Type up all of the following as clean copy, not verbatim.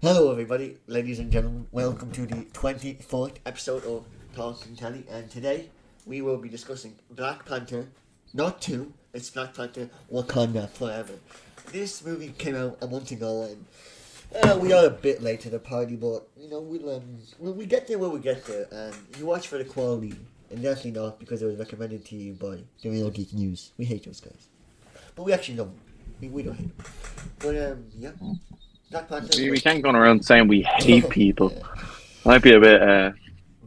Hello, everybody, ladies and gentlemen. Welcome to the 24th episode of TalkingTelly, and today we will be discussing Black Panther, not two. It's Black Panther: Wakanda Forever. This movie came out a month ago, and we are a bit late to the party, but we get there when we get there. And you watch for the quality, and definitely not because it was recommended to you by the Real Geek News. We hate those guys, but we actually don't. We don't hate them. But yeah. Black Panther. We can't go around saying we hate people. Yeah. Might be a bit,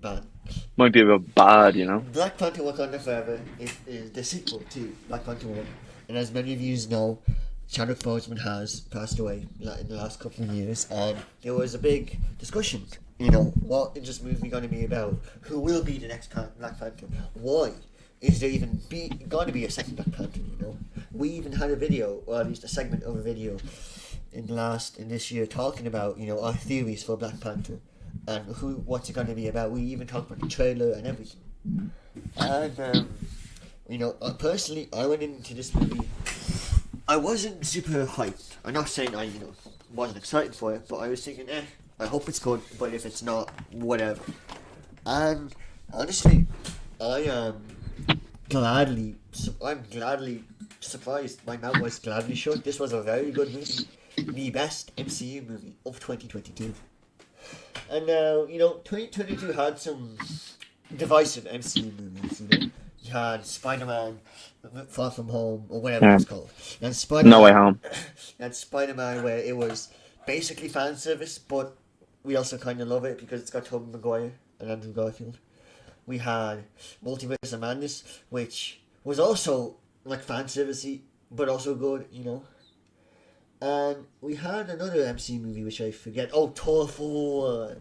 Bad. might be a bit bad, you know. Black Panther Wakanda Forever is the sequel to Black Panther 1. And as many of you know, Chadwick Boseman has passed away in the last couple of years. And there was a big discussion, what is this movie going to be about? Who will be the next Black Panther? Why? Is there even going to be a second Black Panther, We even had a video, or at least a segment of a video, in this year talking about, our theories for Black Panther. And what's it going to be about? We even talked about the trailer and everything. And personally, I went into this movie. I wasn't super hyped. I'm not saying I wasn't excited for it, but I was thinking, I hope it's good. But if it's not, whatever. And honestly, I'm gladly surprised. My mouth was gladly shut. This was a very good movie. The best MCU movie of 2022. And now, 2022 had some divisive MCU movies, You had Spider-Man, Far From Home, or whatever it's called. And Spider-Man, No Way Home. And Spider-Man, where it was basically fan service, but we also kind of love it because it's got Tobey Maguire and Andrew Garfield. We had Multiverse of Madness, which was also like fan servicey, but also good, And we had another MCU movie which I forget. Oh, Thor 4.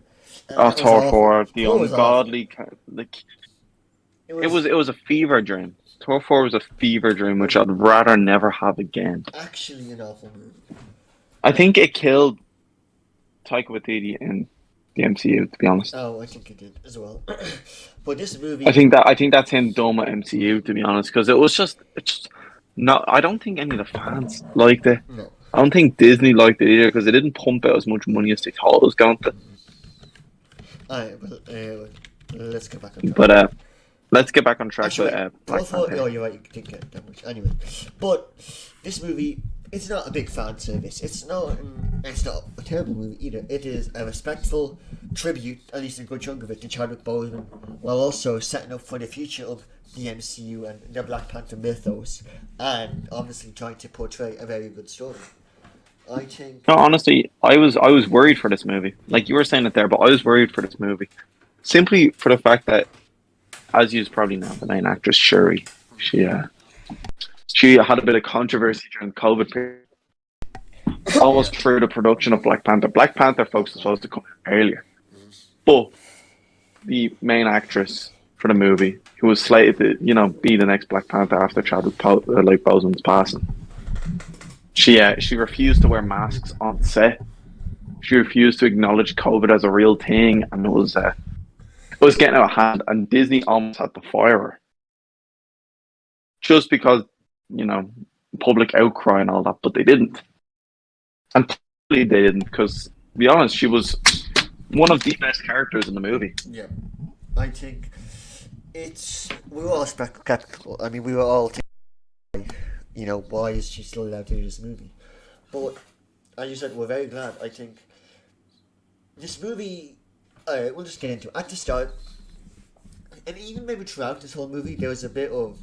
Thor 4, the Thor was ungodly, it was a fever dream. Thor 4 was a fever dream, which I'd rather never have again. Actually an awful movie. I think it killed Taika Waititi in the MCU, to be honest. Oh, I think it did as well. But this movie, I think that's him dumb at MCU, to be honest, because it's just not. I don't think any of the fans liked it. No. I don't think Disney liked it either because they didn't pump out as much money as they thought it was going to. Alright, well, let's get back on track. But let's get back on track Actually, with Black Panther. Oh, you're right, you didn't get that much. Anyway, but this movie, it's not a big fan service. It's not a terrible movie either. It is a respectful tribute, at least a good chunk of it, to Chadwick Boseman, while also setting up for the future of the MCU and the Black Panther mythos, and obviously trying to portray a very good story. I think. No, honestly, I was worried for this movie. Like you were saying it there, but I was worried for this movie, simply for the fact that, as you probably know, the main actress Shuri, she had a bit of controversy during the COVID period, almost through the production of Black Panther. Black Panther, folks, was supposed to come out earlier, but the main actress for the movie, who was slated to, be the next Black Panther after Chadwick Boseman's passing, she refused to wear masks on set. She refused to acknowledge COVID as a real thing, and it was getting out of hand. And Disney almost had to fire her, just because public outcry and all that. But they didn't, and probably they didn't because, to be honest, she was one of the best characters in the movie. Yeah, I think we were all skeptical. I mean, we were all thinking, why is she still allowed to do this movie? But as you said, we're very glad. I think this movie, we'll just get into it. At the start, and even maybe throughout this whole movie, there was a bit of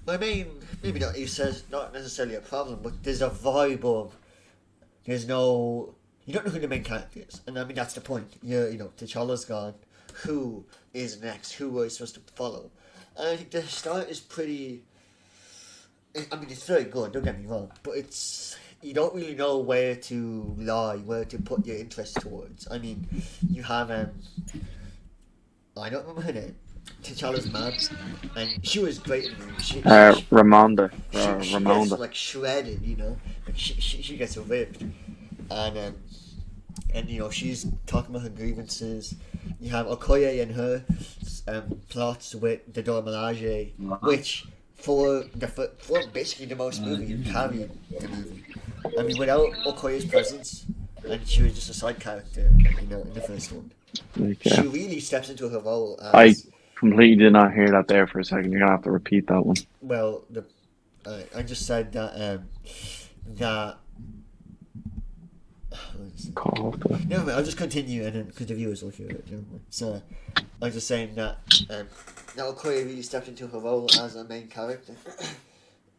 maybe not. He says not necessarily a problem, but there's a vibe of you don't know who the main character is, and I mean that's the point. T'Challa's gone. Who is next? Who are we supposed to follow? And I think the start is pretty. I mean, it's very good. Don't get me wrong, but you don't really know where to where to put your interest towards. I mean, you have I don't remember her name. T'Challa's mom, and she was great in the movie. Ramonda. She Ramonda. gets like shredded, like she gets ripped, and she's talking about her grievances. You have Okoye and her plots with the Dora Milaje, which for basically the most movie carried the movie. I mean, without Okoye's presence, and she was just a side character, in the first one. Like, She really steps into her role I as completely did not hear that there for a second. You're gonna have to repeat that one. well. I just said that. Never mind. I'll just continue, and then because the viewers will hear it. Never mind. So, I was just saying that Okoye really stepped into her role as a main character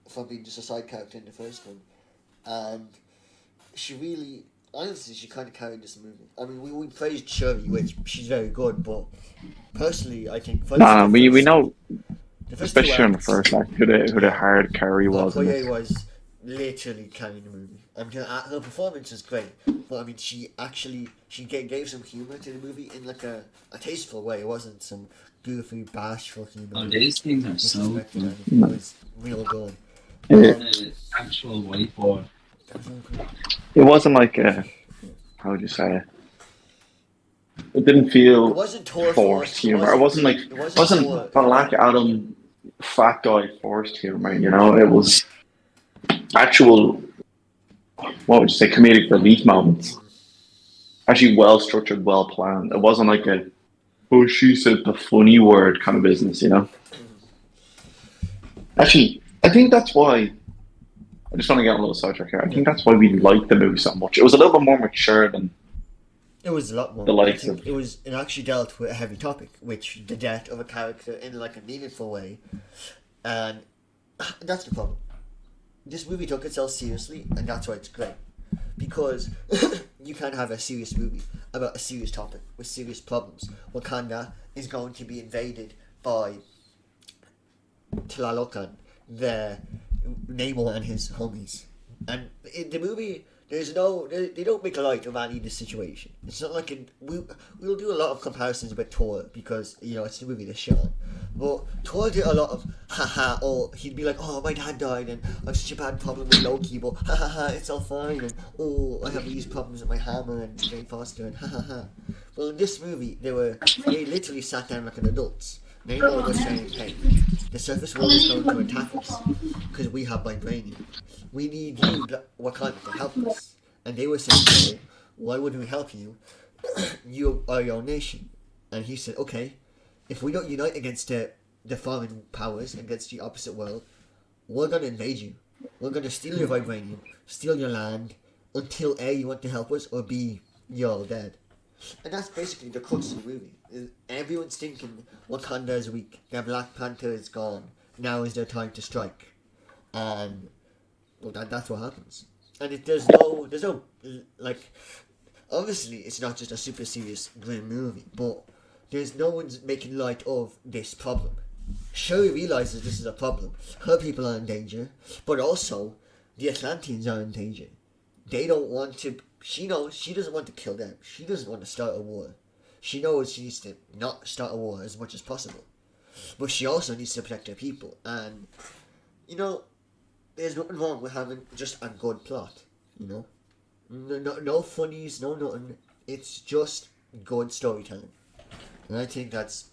from being just a side character in the first one, and she really, honestly, she kind of carried this movie. I mean, we praised Shuri, which she's very good, but personally, I think We know, especially in the first act, who the hard carry was. Okoye was literally carrying the movie. I mean, her performance is great, but I mean, she gave some humor to the movie in like a tasteful way. It wasn't some goofy, bashful humor. Oh, these things are so good. It was real good. Actual whiteboard. It wasn't like how would you say it? It didn't feel forced humor. It wasn't Black Adam fat guy forced humor. It was actual, what would you say, comedic relief moments. Actually well structured, well planned. It wasn't like she said the funny word kind of business, Actually, I think that's why, I just want to get a little sidetrack here. I think that's why we liked the movie so much. It was a little bit more mature than it was a lot more. The likes of it actually dealt with a heavy topic, which the death of a character in like a meaningful way, and that's the problem. This movie took itself seriously, and that's why it's great. Because you can't have a serious movie about a serious topic with serious problems. Wakanda is going to be invaded by Tlalocan, the Namor and his homies. And in the movie, they don't make light of any of this situation. It's not like we'll do a lot of comparisons with Thor because it's the movie they're showing. But Thor did a lot of haha, or he'd be like, oh, my dad died and I have such a bad problem with Loki, but ha, it's all fine, and oh, I have these problems with my hammer and Jane Foster, and ha. Well, in this movie, they literally sat down like an adults. Namor was saying, hey, the surface world is going to attack us because we have vibranium. We need you, Wakanda, to help us. And they were saying, no, why wouldn't we help you? You are your nation. And he said, okay, if we don't unite against the foreign powers, against the opposite world, we're going to invade you. We're going to steal your vibranium, steal your land, until A, you want to help us, or B, you're all dead. And that's basically the crux of the movie. Everyone's thinking Wakanda is weak, their Black Panther is gone, now is their time to strike. And well, that's what happens. And there's no like, obviously it's not just a super serious grim movie, but there's no one's making light of this problem. Shuri realizes this is a problem. Her people are in danger, but also the Atlanteans are in danger. They don't want to. She knows she doesn't want to kill them. She doesn't want to start a war. She knows she needs to not start a war as much as possible. But she also needs to protect her people. And, there's nothing wrong with having just a good plot, No funnies, no nothing. It's just good storytelling. And I think it's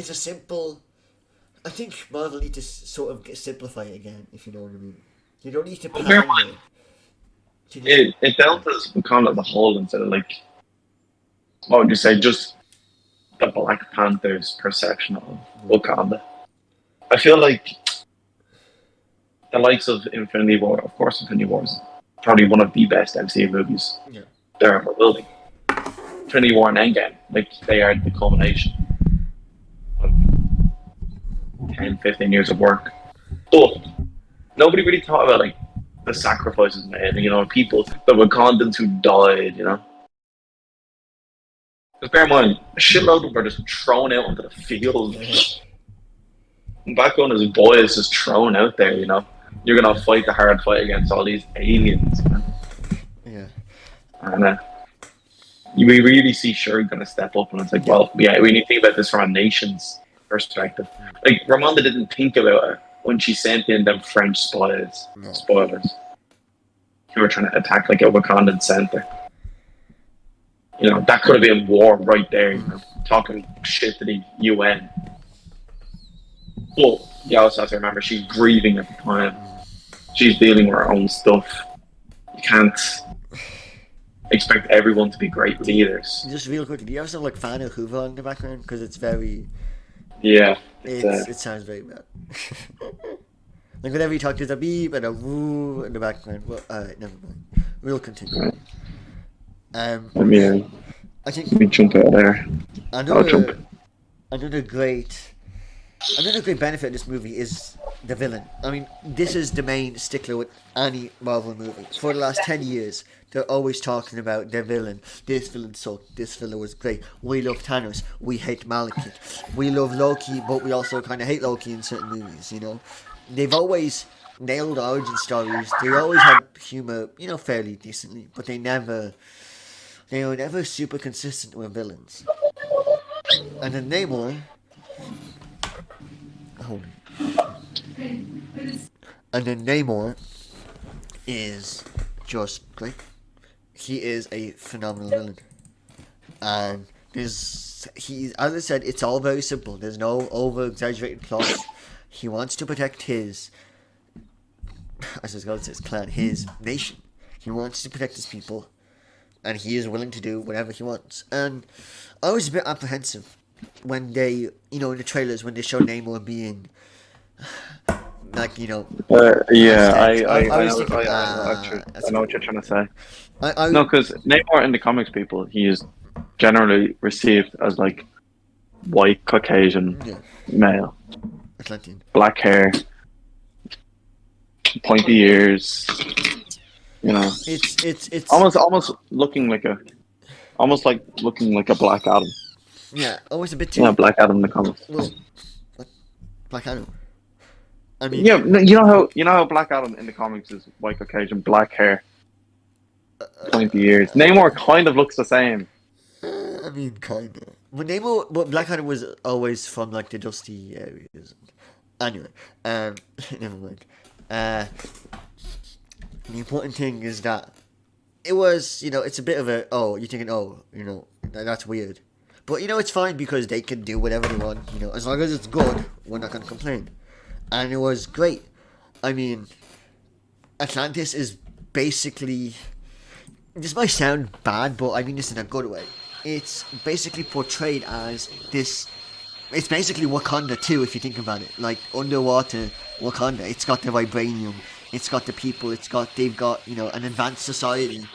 a simple. I think Marvel need to sort of simplify it again, if you know what I mean. You don't need to pander. It dealt as Wakanda as a whole instead of like, what would you say, just the Black Panther's perception of Wakanda. I feel like the likes of Infinity War, of course, Infinity War is probably one of the best MCU movies there ever will be. Infinity War and Endgame, like, they are the culmination of 10, 15 years of work. But nobody really thought about, like, the sacrifices made, people, the Wakandans who died, Because bear in mind, a shitload of them were just thrown out onto the field. Back on his boys just thrown out there, You're going to fight the hard fight against all these aliens, Yeah. And we really see Shuri going to step up, and it's like, well, yeah, we need to think about this from a nation's perspective. Like, Ramonda didn't think about it when she sent in them French spies. No. Spoilers. Who were trying to attack, like, a Wakandan center. That could have been war right there, talking shit to the UN. But you also have to remember, she's grieving at the time. She's dealing with her own stuff. You can't expect everyone to be great leaders. Just real quick, do you have some like fan of Hoover in the background? Because it's very, Yeah, it sounds very bad. Like whenever you talk, there's a beep and a woo in the background. Well, alright, never mind. We'll continue. Right. I let me think jump out there. I'll jump. another great benefit of this movie is the villain. I mean, this is the main stickler with any Marvel movie. For the last 10 years, they're always talking about their villain. This villain sucked. This villain was great. We love Thanos. We hate Malekith. We love Loki, but we also kind of hate Loki in certain movies, you know? They've always nailed origin stories. They always had humor, you know, fairly decently, but they were never super consistent with villains. And then Namor... Hold on. And then Namor is just great. He is a phenomenal villain. And as I said, it's all very simple. There's no over-exaggerated plot. He wants to protect his clan, his nation. He wants to protect his people. And he is willing to do whatever he wants. And I was a bit apprehensive when they, you know, in the trailers, when they show Namor being, like, you know... Yeah, I know what you're trying to say. No, because Namor in the comics, people, he is generally received as, like, white, Caucasian, male. Atlantean. Black hair, pointy ears, you know. It's almost looking like a Black Adam. Yeah, always a bit too. Yeah, Black Adam in the comics. Well, Black Adam. I mean, yeah, you know how Black Adam in the comics is white Caucasian, black hair, pointy ears. Namor kind of looks the same. I mean, kind of. But Black Adam was always from like the dusty areas. Anyway, never mind. The important thing is that it was, you know, it's a bit of a, you're thinking, you know, that's weird. But, you know, it's fine because they can do whatever they want, you know. As long as it's good, we're not going to complain. And it was great. I mean, Atlantis is basically... This might sound bad, but I mean this in a good way. It's basically portrayed as this... It's basically Wakanda too, if you think about it. Like, underwater Wakanda. It's got the vibranium. It's got the people. They've got, you know, an advanced society.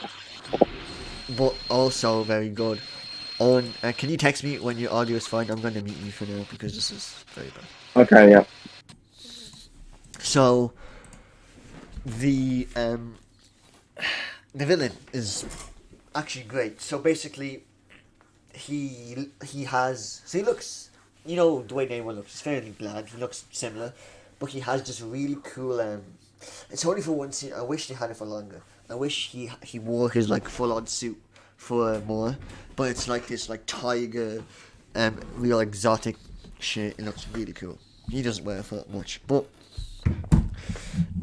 But also very good. Can you text me when your audio is fine? I'm going to mute you for now because this is very bad. Okay, yeah. So, the villain is actually great. So basically, he looks, you know, the way Namor looks. He's fairly bland. He looks similar, but he has this really cool. It's only for one scene. I wish they had it for longer. I wish he wore his like full on suit for more, but it's like this like tiger, real exotic shit. It looks really cool. He doesn't wear it for that much, but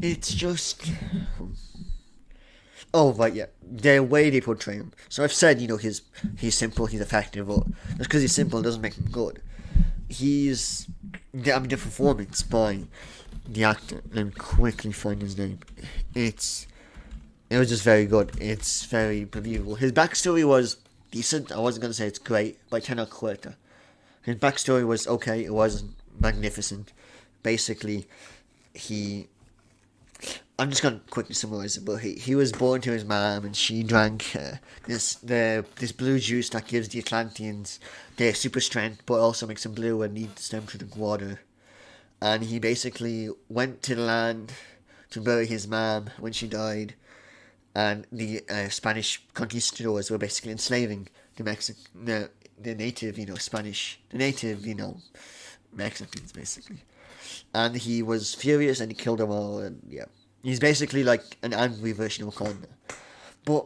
it's just. Oh right, yeah, the way they portray him. So I've said, you know, he's simple, he's effective, but just because he's simple doesn't make him good. The performance by the actor. Let me quickly find his name. It was just very good. It's very believable. His backstory was decent. I wasn't gonna say it's great, but I cannot quit it. His backstory was okay. It wasn't magnificent. Basically, I'm just gonna quickly summarize it. But he was born to his mom, and she drank this blue juice that gives the Atlanteans their super strength, but also makes them blue and needs them to drink water. And he basically went to the land to bury his mom when she died. And the Spanish conquistadors were basically enslaving the native, you know, Mexicans, basically. And he was furious and he killed them all, and yeah. He's basically like an angry version of Wakanda. But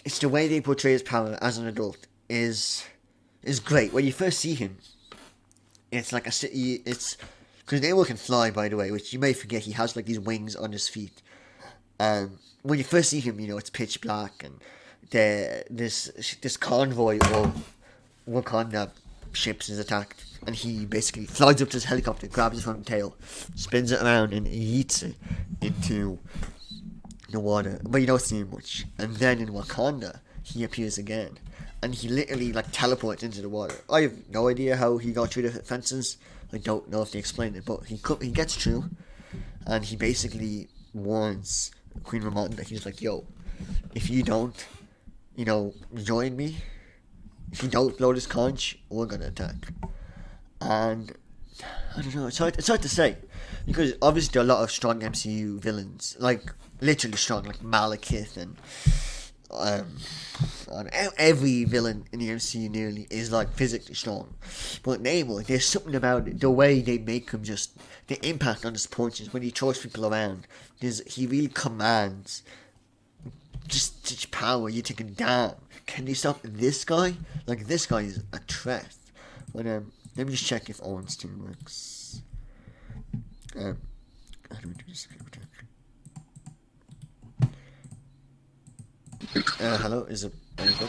it's the way they portray his power as an adult is great. When you first see him, it's like a city, because Namor can fly, by the way, which you may forget. He has like these wings on his feet. When you first see him, you know, it's pitch black, and this convoy of Wakanda ships is attacked, and he basically flies up to his helicopter, grabs it from the tail, spins it around, and yeets it into the water. But you don't see him much. And then in Wakanda, he appears again, and he literally like teleports into the water. I have no idea how he got through the fences. I don't know if they explained it, but he gets through, and he basically warns Queen Ramonda. He's like, "Yo, if you don't, join me, if you don't blow this conch, we're gonna attack." And I don't know. It's hard to say, because obviously there are a lot of strong MCU villains, like literally strong, like Malekith and every villain in the MCU nearly is like physically strong. But Namor, there's something about it, the way they make him, just the impact on his punches when he throws people around. He really commands just such power. You're thinking, damn, can they stop this guy? Like, this guy is a threat. But let me just check if Owen's thing works. How do we do this? Hello, is it? Hello,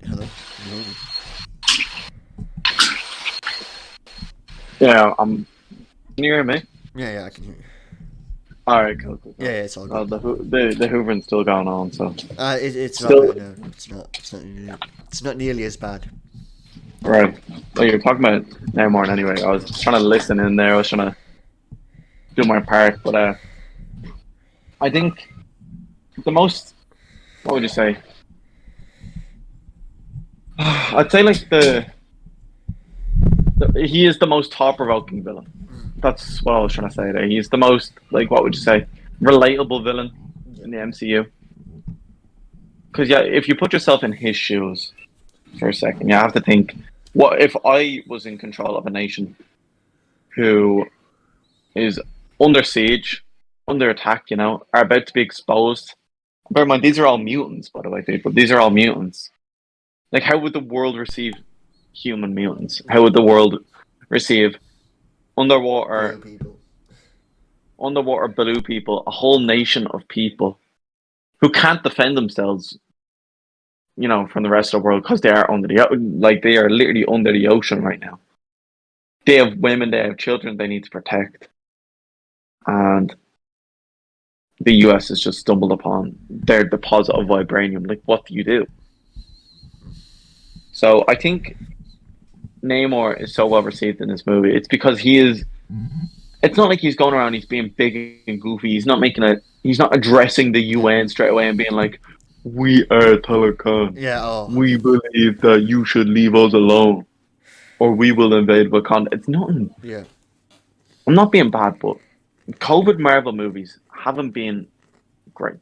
can you hear me? Yeah, can you hear me? Yeah, I can hear you. All right, cool. Yeah, it's all good. The hoovering still going on, so it's still not right now. It's not nearly as bad. right. Well, you're talking about Namor anyway. I was trying to listen in there. I was trying to do my part, but I think the most, what would you say? I'd say like he is the most thought-provoking villain. That's what I was trying to say there. He's the most, like, what would you say, relatable villain in the MCU. Because yeah, if you put yourself in his shoes for a second, you have to think, what if I was in control of a nation who is under siege, under attack, are about to be exposed. Bear in mind, these are all mutants, by the way, people. These are all mutants. Like, how would the world receive human mutants? How would the world receive underwater blue people, a whole nation of people who can't defend themselves, from the rest of the world because they are they are literally under the ocean right now. They have women, they have children they need to protect. And the US has just stumbled upon their deposit of vibranium. Like, what do you do? So I think Namor is so well received in this movie. It's because it's not like he's going around, he's being big and goofy. He's not addressing the UN straight away and being like, "We are Talokan. Yeah, we believe that you should leave us alone, or we will invade Wakanda." It's nothing. Yeah. I'm not being bad, but COVID Marvel movies haven't been great.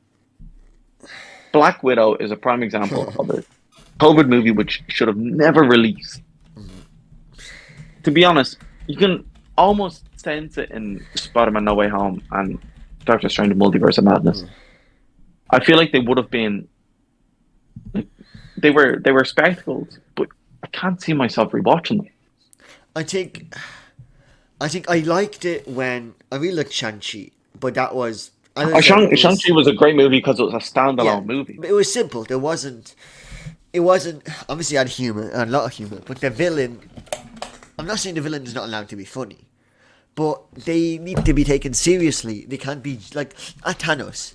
Black Widow is a prime example of a COVID movie which should have never released. To be honest, you can almost sense it in Spider-Man No Way Home and Doctor Strange Multiverse of Madness. I feel like they would have been, like, they were spectacles, but I can't see myself rewatching them. I think I liked it when I really liked Shang-Chi, but that was Shang-Chi was a great movie because it was a standalone movie. It was simple. It wasn't obviously had humor, a lot of humor, but the villain, I'm not saying the villain is not allowed to be funny, but they need to be taken seriously. They can't be like at Thanos.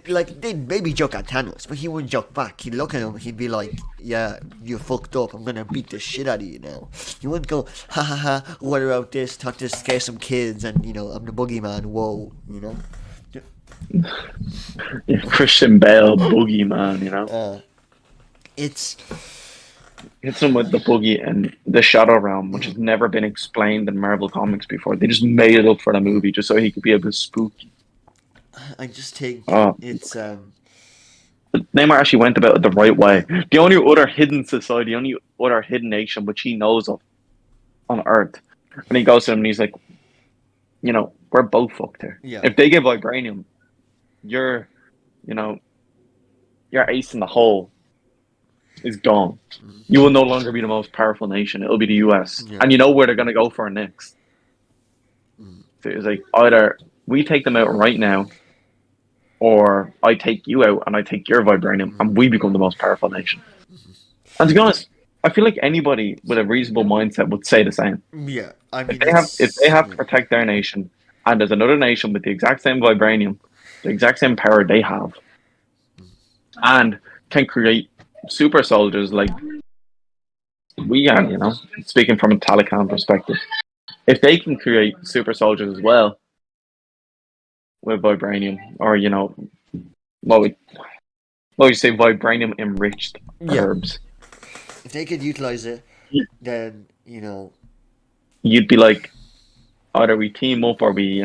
Like, they'd maybe joke at Thanos, but he wouldn't joke back. He'd look at him, he'd be like, "Yeah, you're fucked up. I'm gonna beat the shit out of you now." He wouldn't go, "Ha ha ha, what about this? Thought to scare some kids, and I'm the boogeyman, whoa," Christian Bale, boogeyman, It's hits him with the boogie and the Shadow Realm, which has never been explained in Marvel Comics before. They just made it up for the movie just so he could be a bit spooky. I just think it's Neymar actually went about it the right way. The only other hidden society, the only other hidden nation which he knows of on Earth, and he goes to them and he's like, we're both fucked here. Yeah. If they give vibranium, your ace in the hole is gone. You will no longer be the most powerful nation. It'll be the US. Yeah. And you know where they're going to go for next. So it's like, either we take them out right now, or I take you out and I take your vibranium and we become the most powerful nation. And to be honest, I feel like anybody with a reasonable mindset would say the same. Yeah, I mean, if they have to protect their nation, and there's another nation with the exact same vibranium, the exact same power they have, and can create super soldiers like we can, speaking from a Taliban perspective. If they can create super soldiers as well with vibranium, or, what would, what would you say, vibranium enriched herbs, if they could utilize it, then you'd be like, either we team up or we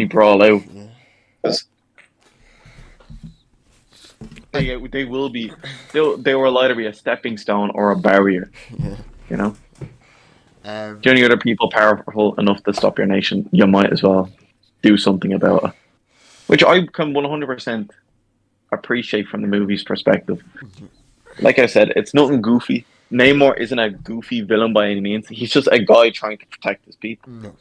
brawl out. yeah. 'Cause they will be, they will either be a stepping stone or a barrier. Yeah. The only other people powerful enough to stop your nation, you might as well do something about it. Which I can 100% appreciate from the movie's perspective. Like I said, it's nothing goofy. Namor isn't a goofy villain by any means. He's just a guy trying to protect his people. No.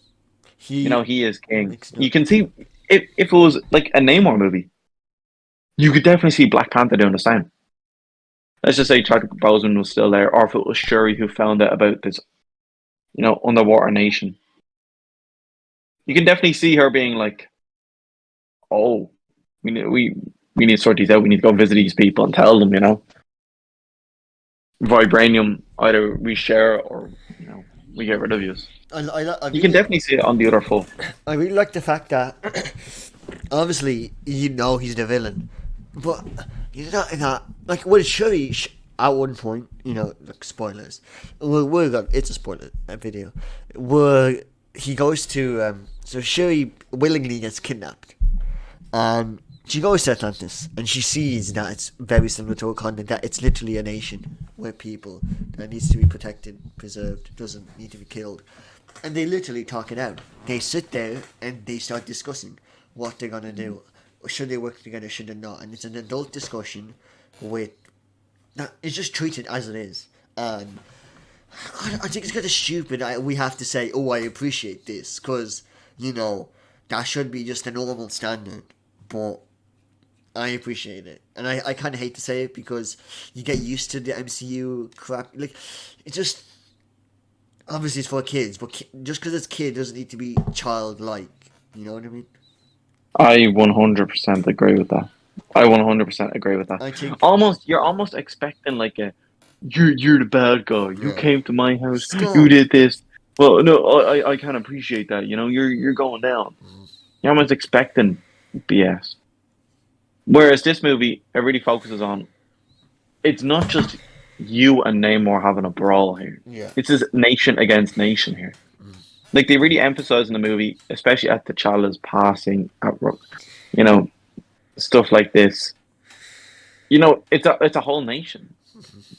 He is king. You can see, if it was like a Namor movie, you could definitely see Black Panther doing the same. Let's just say Chadwick Boseman was still there, or if it was Shuri who found out about this, underwater nation. You can definitely see her being like, "Oh, we need to sort these out. We need to go visit these people and tell them, vibranium, either we share or we get rid of you." You can definitely see it on the other foot. I really like the fact that obviously he's the villain, but he's not like with Shuri at one point. Like spoilers. It's a spoiler video where he goes to so Shuri willingly gets kidnapped, and she goes to Atlantis and she sees that it's very similar to Wakanda, that it's literally a nation where people that needs to be protected, preserved, doesn't need to be killed. And they literally talk it out. They sit there and they start discussing what they're going to do. Should they work together, should they not? And it's an adult discussion with... It's just treated as it is. And I think it's kind of stupid. We have to say, I appreciate this. Because, that should be just a normal standard. But I appreciate it. And I kind of hate to say it because you get used to the MCU crap. Like, it's just... Obviously, it's for kids, but just because it's kid doesn't need to be childlike. You know what I mean? I 100% agree with that. I 100% agree with that. I think you're almost expecting like you're the bad guy. You came to my house. Stop. You did this. Well, no, I can't appreciate that. You're going down. You're almost expecting BS. Whereas this movie, it really focuses on. It's not just you and Namor having a brawl here. Yeah. It's just nation against nation here. Like, they really emphasize in the movie, especially at T'Challa's passing, stuff like this. It's a whole nation.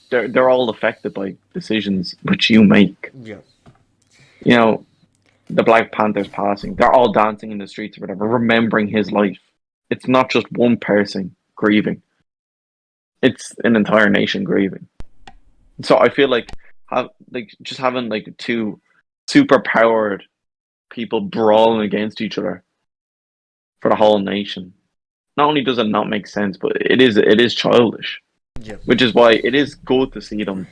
They're all affected by decisions which you make. Yeah. The Black Panther's passing. They're all dancing in the streets or whatever, remembering his life. It's not just one person grieving. It's an entire nation grieving. So I feel like just having like two super powered people brawling against each other for the whole nation. Not only does it not make sense, but it is childish. Yeah. Which is why it is good to see them,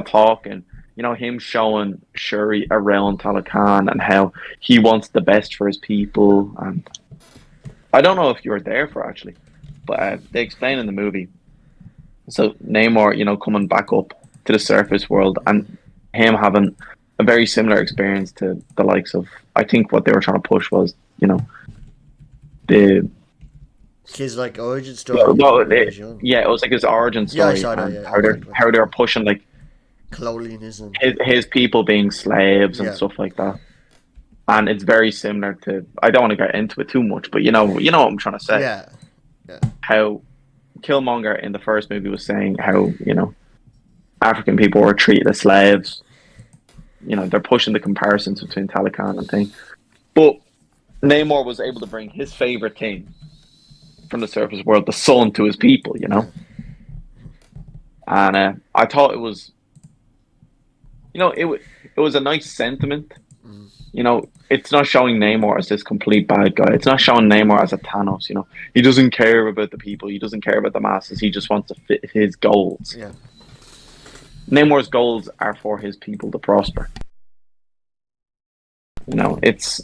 talking. Him showing Shuri around Talokan and how he wants the best for his people. And I don't know if you were there for actually, but they explain in the movie. So Namor, coming back up to the surface world and him having a very similar experience to the likes of, I think what they were trying to push was, his like origin story. It was like his origin story. I saw that, and how they were pushing like colonialism, his people being slaves and stuff like that. And it's very similar to, I don't want to get into it too much, but you know what I'm trying to say. Yeah. How Killmonger in the first movie was saying how, African people were treated as slaves. They're pushing the comparisons between Talokan and thing. But Namor was able to bring his favorite thing from the surface world, the sun, to his people, And I thought it was, it was a nice sentiment. It's not showing Namor as this complete bad guy. It's not showing Namor as a Thanos, He doesn't care about the people. He doesn't care about the masses. He just wants to fit his goals. Yeah. Namor's goals are for his people to prosper. It's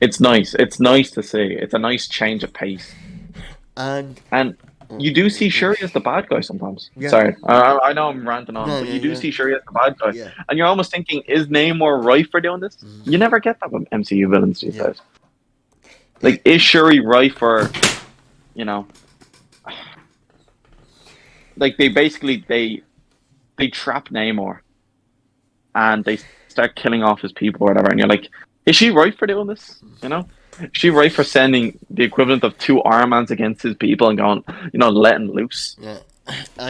It's nice. It's nice to see. It's a nice change of pace. And And you do see Shuri as the bad guy sometimes. yeah, Sorry, I know I'm ranting on, no, but yeah, you do yeah, see Shuri as the bad guy, yeah, and you're almost thinking, is Namor right for doing this? You never get that with MCU villains these yeah. days. Like, is Shuri right for, you know, like they basically they trap Namor and they start killing off his people or whatever, and you're like, is she right for doing this? You know, is she right for sending the equivalent of two Iron Mans against his people and going, letting loose? Yeah.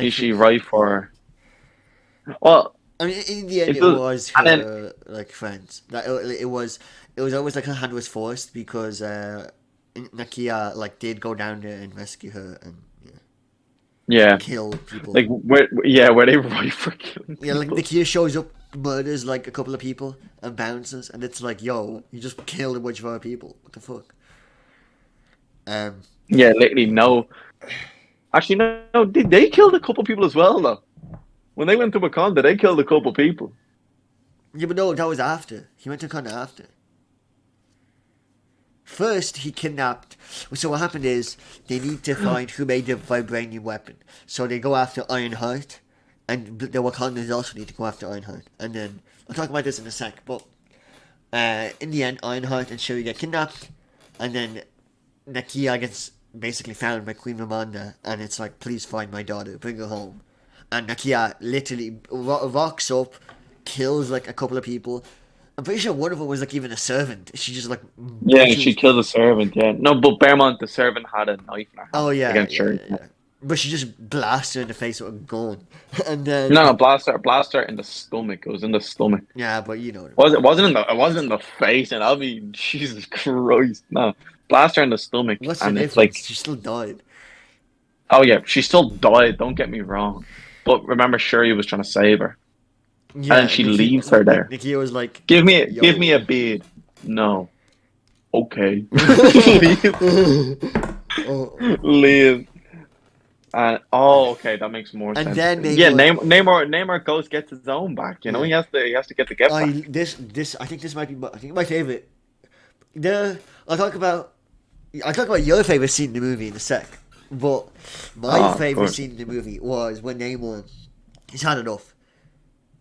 Is she right for? Well, I mean, in the end, it it does, was and then her like friends. That it was always like her hand was forced because Nakia like did go down there and rescue her and yeah, kill people. like where they right for killing Yeah, like people. Nakia shows up, murders like a couple of people and bounces, and it's like, yo, you just killed a bunch of our people. What the fuck? Um, Yeah, literally no. Actually, no. They killed a couple people as well, though. When they went to Wakanda, they killed a couple people. yeah, but no, that was after. He went to Wakanda after. First, he kidnapped. So what happened is they need to find who made the vibranium weapon. So they go after Ironheart, and the Wakandans also need to go after Ironheart. And then I'll talk about this in a sec. But in the end, Ironheart and Shuri get kidnapped, and then Nakia gets basically found by Queen Ramonda, and it's like, please find my daughter, bring her home. And Nakia literally rocks up, kills like a couple of people. I'm pretty sure one of them was like even a servant. She just like Yeah, she butchers. killed a servant. Yeah, no, but Bearmont, the servant, had a knife in her Oh hand yeah, against yeah, Shuri. yeah, yeah. But she just blasts her in the face with a gun, and then No, blaster in the stomach. It was in the stomach. yeah, but you know what I mean. It wasn't in the face, and I mean, Jesus Christ, no, blaster in the stomach, What's the and it's difference? like, She still died. oh yeah, she still died. Don't get me wrong, but remember, Shuri was trying to save her, and then Yeah, she leaves her there. Nikia was like, Give me a "Yo." bead. No, okay, leave, Oh. leave. And okay, that makes more And sense. then they Yeah, were. Neymar goes gets his own back. Yeah. He has to get the get back. This I think this might be I think my favorite. The I'll talk about your favorite scene in the movie in a sec. But my Oh, of favorite course. scene in the movie was when Namor he's had enough.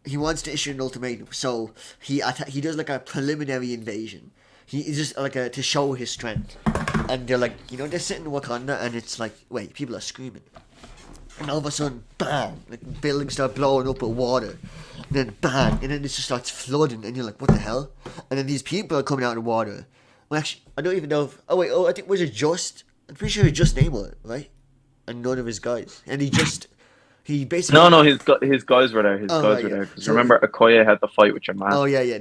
He wants to issue an ultimatum, so he does like a preliminary invasion. He's just like to show his strength, and they're like they're sitting in Wakanda, and it's like wait, people are screaming, and all of a sudden, bang! Like buildings start blowing up with water, and then bang, and then it just starts flooding, and you're like, what the hell? And then these people are coming out of the water. Well, actually, I don't even know if. Oh wait, I think was it just? I'm pretty sure it was just Namor, right? And none of his guys, and he basically. No, his guys were there. His Oh guys right, were yeah. there because So remember, Okoye had the fight with your man. oh yeah, yeah.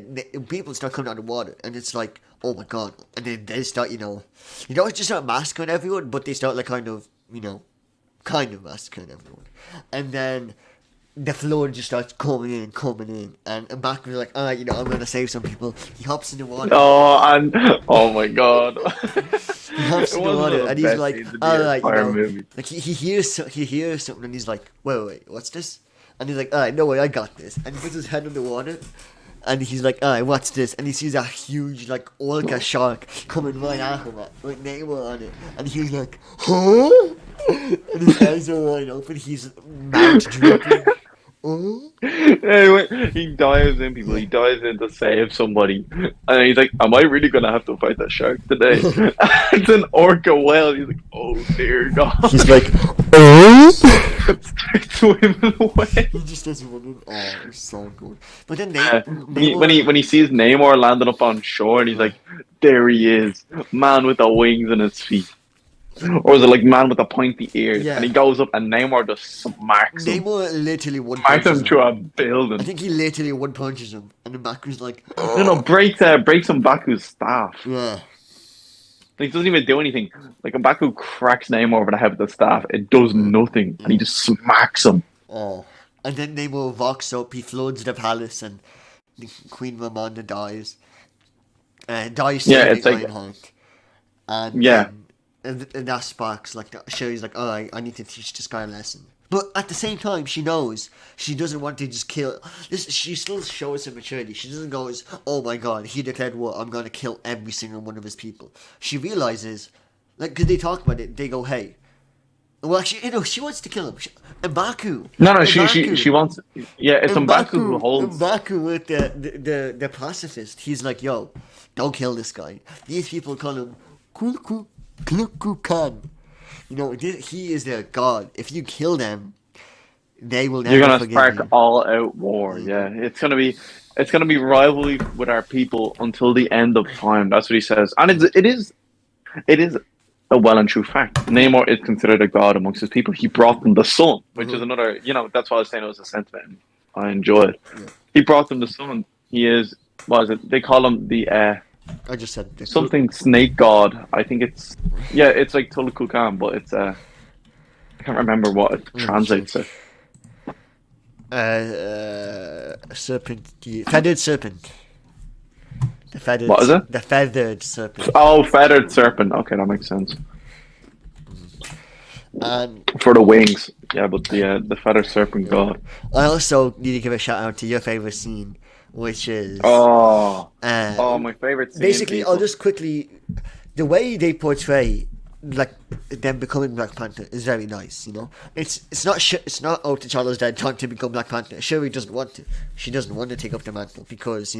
People start coming out of the water, and it's like, oh my god! And then they start, just start massacring everyone, but they start like kind of massacring everyone, and then the flood just starts coming in, and Mbaku was like, alright, I'm gonna save some people. He hops in the water. Oh my god, He hops it in the was one water, of the and he's best like, scenes in the alright, entire movie. like he hears something, and he's like, wait, what's this? And he's like, alright, no way, I got this. And he puts his head in the water, and he's like, alright, what's this? And he sees a huge, like, orca shark coming right at him with Namor on it. And he's like, huh? And his eyes are wide open, he's mouth drooping. Oh? Anyway, he dives in, people. He dives in to save somebody, and he's like, "Am I really gonna have to fight that shark today?" It's an orca whale. He's like, "Oh dear God!" He's like, oh? Starts swimming away. He just doesn't want to. Oh, it's so good. But then When he sees Namor landing up on shore, and he's like, "There he is, man with the wings and his feet." Or is it like man with the pointy ears? Yeah. And he goes up and Namor just smacks him. Namor literally one Smacks punches him him. through a I building. think he literally one punches him, and then Mbaku's like, No, breaks Mbaku's staff. yeah. Like, he doesn't even do anything. Like, Mbaku cracks Namor over the head with the staff. It does nothing. And he just smacks him. Oh. And then Namor walks up, he floods the palace, and the Queen Ramonda dies. Dies Yeah, saving it's like- Ironheart. And Yeah. then, and that sparks, like, Sherry's like, alright, I need to teach this guy a lesson. But at the same time, she knows she doesn't want to just kill. She still shows some maturity. She doesn't go, "Oh my God, he declared war. I'm going to kill every single one of his people." She realizes, like, because they talk about it, they go, "Hey, well, actually, she wants to kill him." M'Baku. No, she wants. Yeah, it's M'Baku who holds. M'Baku with the pacifist. He's like, "Yo, don't kill this guy." These people call him Khan. He is their god. If you kill them, they will never You're gonna forgive spark you. all out war. Yeah, it's gonna be rivalry with our people until the end of time. That's what he says, and it is a well and true fact. Namor is considered a god amongst his people. He brought them the sun, which is another. That's why I was saying it was a sentiment. I enjoy it. Yeah. He brought them the sun. He is. What is it? They call him the. I just said something snake god. I think it's like Tulakukan, but it's I can't remember what it translates to. Serpent, feathered serpent. The feathered. What is it? The feathered serpent. Oh, feathered serpent. Okay, that makes sense. And For the wings, yeah, but the feathered serpent god. I also need to give a shout out to your favorite scene, which is my favorite scene. basically, people. I'll just quickly, the way they portray like them becoming Black Panther is very nice. It's not T'Challa's dead, time to become Black Panther. Shuri doesn't want to. She doesn't want to take up the mantle because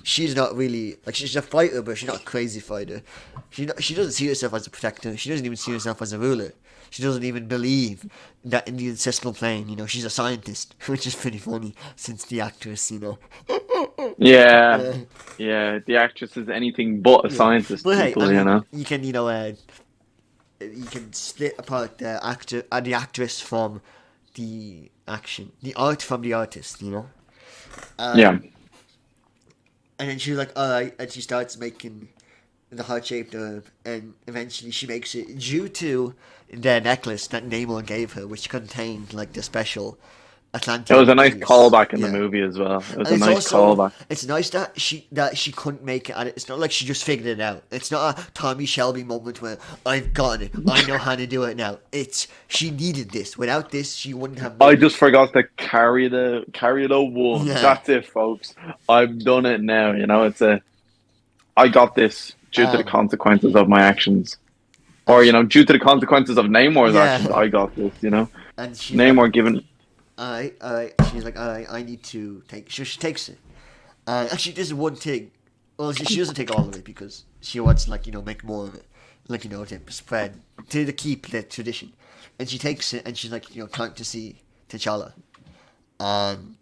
she's not really like, she's a fighter, but she's not a crazy fighter. She doesn't see herself as a protector. She doesn't even see herself as a ruler. She doesn't even believe that in the ancestral plane, she's a scientist, which is pretty funny since the actress, Yeah, the actress is anything but a scientist. But hey, people, you can, you can split apart the actress from the action, the art from the artist, Yeah. And then she's like, alright, and she starts making the heart-shaped herb, and eventually she makes it due to the necklace that Namor gave her, which contained like the special Atlantic. It was a nice piece. callback in the movie as well. It was a nice callback. It's nice that she couldn't make it, and it's not like she just figured it out. It's not a Tommy Shelby moment where I've got it, I know how to do it now. It's she needed this. Without this, she wouldn't have. I just forgot to carry the one. Yeah. That's it, folks. I've done it now. It's I got this due to the consequences of my actions, or due to the consequences of Namor's actions. I got this. And she Namor given. Alright. She's like, alright, I need to take. So she takes it. Actually, this is one thing. Well, she doesn't take all of it because she wants, make more of it. To spread, to keep the tradition. And she takes it and she's like, trying to see T'Challa. And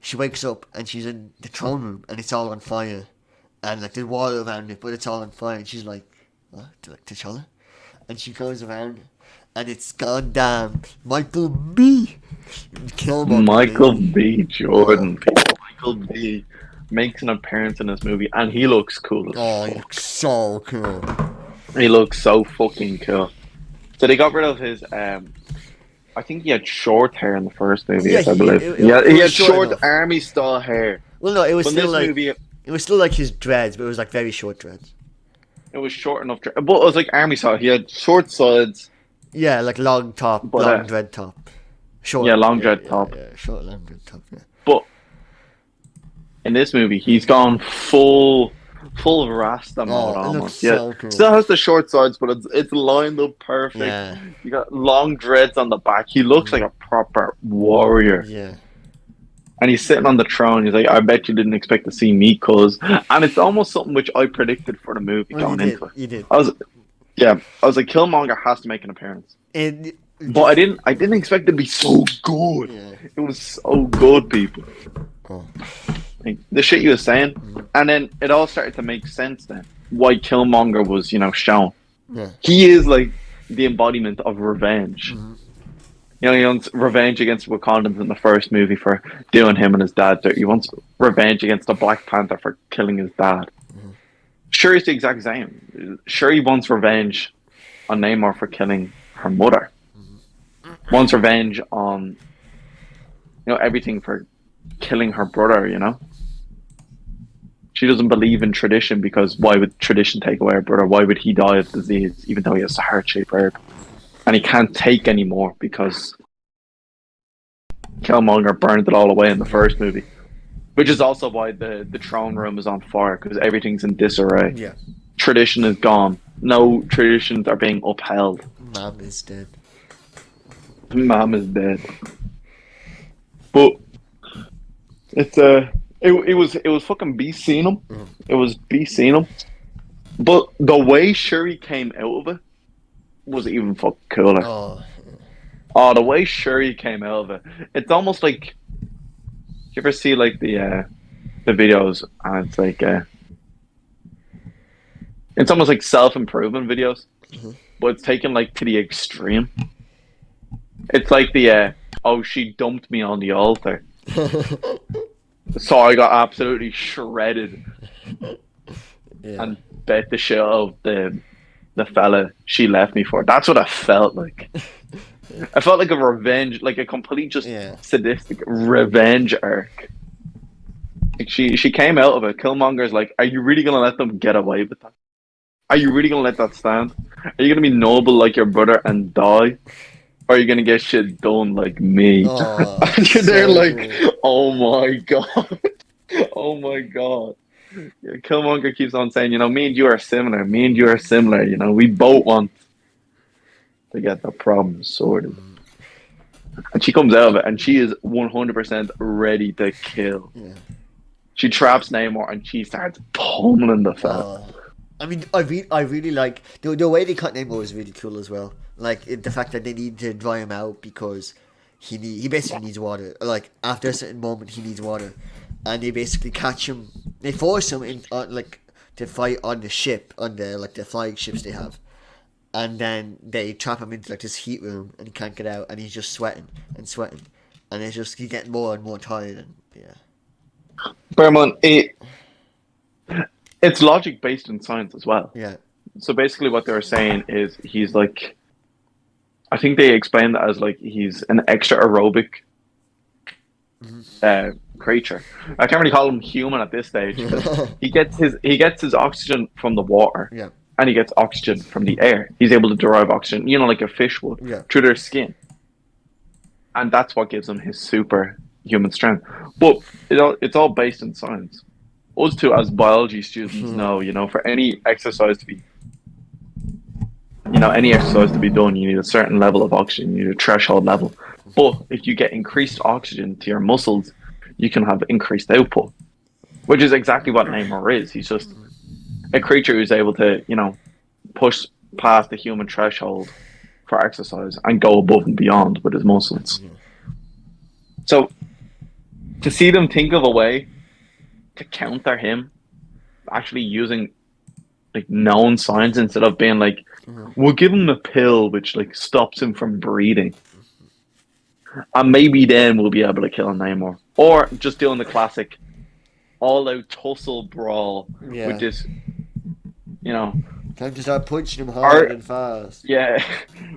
she wakes up and she's in the throne room and it's all on fire. And, there's water around it, but it's all on fire. And she's like, what? T'Challa? And she goes around and it's goddamn Michael B. Michael B. Jordan. Michael B. makes an appearance in this movie, and he looks cool. Oh, he looks so cool. He looks so fucking cool. So they got rid of his. I think he had short hair in the first movie. Yeah, I believe. He had short army style hair. Well, no, it was But still like movie, it was still like his dreads, but it was like very short dreads. it was short enough, but it was like army style. He had short sides. Yeah, like long top, But, long dread top. Short. Yeah, long dread top. Yeah, short, long dread top. Yeah. But in this movie, he's gone full Rasta mode it looks almost. so cool. Still has the short sides, but it's lined up perfect. Yeah. You got long dreads on the back. He looks like a proper warrior. Yeah. And he's sitting on the throne. He's like, I bet you didn't expect to see me, cuz. And it's almost something which I predicted for the movie going into it. You did. I was like, Killmonger has to make an appearance. But I didn't expect it to be so good. Yeah. It was so good, people. Oh. Like, the shit you were saying. And then it all started to make sense then. Why Killmonger was, shown. Yeah. He is like the embodiment of revenge. Mm-hmm. He wants revenge against Wakandans in the first movie for doing him and his dad dirty. He wants revenge against the Black Panther for killing his dad. Mm-hmm. Shuri's the exact same. Shuri wants revenge on Namor for killing her mother. Mm-hmm. Wants revenge on everything for killing her brother. She doesn't believe in tradition because why would tradition take away her brother? Why would he die of disease even though he has a heart-shaped herb? And he can't take anymore because Killmonger burned it all away in the first movie, which is also why the throne room is on fire because everything's in disarray. Yeah. Tradition is gone. No traditions are being upheld. Mom is dead. Mom is dead. But it's it was fucking beast seeing him. It was beast seeing him. But the way Shuri came out of it was even fucking cooler. Oh, the way Shuri came out of it. It's almost like, you ever see like the videos and it's like it's almost like self-improvement videos, but it's taken like to the extreme. It's like the oh, she dumped me on the altar, so I got absolutely shredded and bet the shit out of the fella she left me for. That's what I felt like. I felt like a revenge, like a complete just sadistic revenge arc. Like she came out of it. Killmonger's like, are you really gonna let them get away with that? Are you really gonna let that stand? Are you gonna be noble like your brother and die? Or are you gonna get shit done like me? And you're there like, oh my god. Oh my god. Yeah, Killmonger keeps on saying, me and you are similar. Me and you are similar. We both want to get the problem sorted. And she comes out of it and she is 100% ready to kill. Yeah. She traps Namor and she starts pummeling the fella. I mean, I really like the way they cut Namor was really cool as well. Like the fact that they need to dry him out because he basically needs water. Like after a certain moment, he needs water, and they basically catch him. They force him in to fight on the ship, on the flying ships they have, and then they trap him into like this heat room and he can't get out, and he's just sweating, and it's just he's getting more and more tired, and Berman, it's logic based in science as well. Yeah. So basically what they were saying is he's like, I think they explained it as like he's an extra aerobic creature. I can't really call him human at this stage. he gets his oxygen from the water. Yeah. And he gets oxygen from the air. He's able to derive oxygen, like a fish would, through their skin. And that's what gives him his superhuman strength. But it's all based in science. Us two, as biology students, know, for any exercise to be, any exercise to be done, you need a certain level of oxygen. You need a threshold level. But if you get increased oxygen to your muscles, you can have increased output, which is exactly what Namor is. He's just a creature who's able to, push past the human threshold for exercise and go above and beyond with his muscles. So to see them think of a way to counter him, actually using like known science instead of being like, we'll give him a pill which like stops him from breathing, and maybe then we'll be able to kill Namor, or just doing the classic all-out tussle brawl with this, time to start punching him hard and fast. Yeah,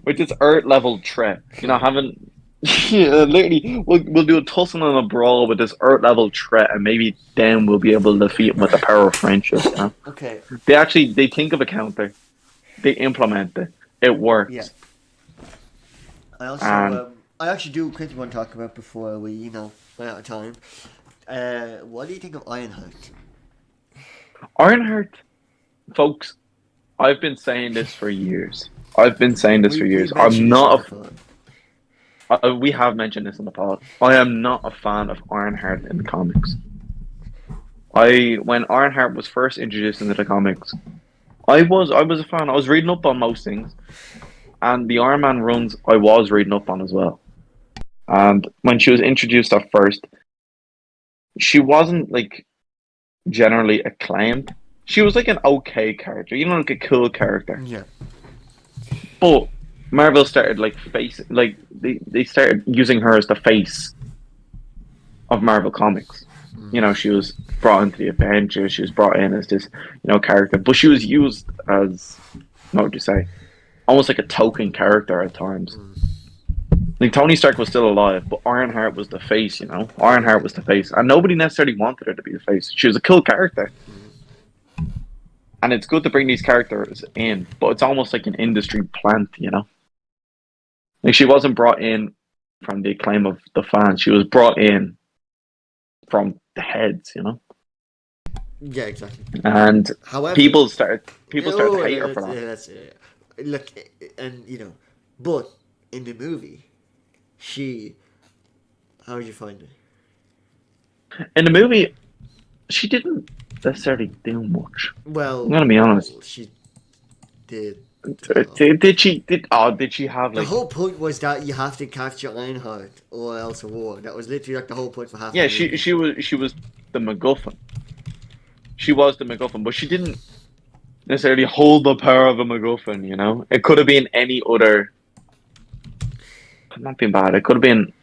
with this Earth level threat, having. Yeah, literally, we'll do a tussle and a brawl with this Earth level threat, and maybe then we'll be able to defeat him with the power of friendship. Okay. They think of a counter, they implement it, it works. Yeah. I actually do quickly want to talk about before we run out of time. What do you think of Ironheart? Ironheart, folks, I've been saying this for years. I'm not we have mentioned this in the pod. I am not a fan of Ironheart in the comics. When Ironheart was first introduced into the comics, I was a fan. I was reading up on most things, and the Iron Man runs I was reading up on as well. And when she was introduced at first, she wasn't like generally acclaimed. She was like an okay character, like a cool character. Yeah. But Marvel started they started using her as the face of Marvel Comics. She was brought into the Avengers. She was brought in as this, character, but she was used as, what would you say, almost like a token character at times. Like Tony Stark was still alive, but Ironheart was the face. Ironheart was the face, and nobody necessarily wanted her to be the face. She was a cool character. And it's good to bring these characters in, but it's almost like an industry plant, Like she wasn't brought in from the acclaim of the fans. She was brought in from the heads, you know, Yeah, exactly. and However, people started to hate her for that. that's look, and but in the movie, how did you find it? In the movie, she didn't necessarily do much. Well, I'm gonna be honest. she did. Did she have The like? whole point was that you have to capture Ironheart or else a war. That was literally like the whole point for half Yeah, the movie. she was the MacGuffin. She was the MacGuffin, but she didn't necessarily hold the power of a MacGuffin. You know, it could have been any other. Not being bad. It could have been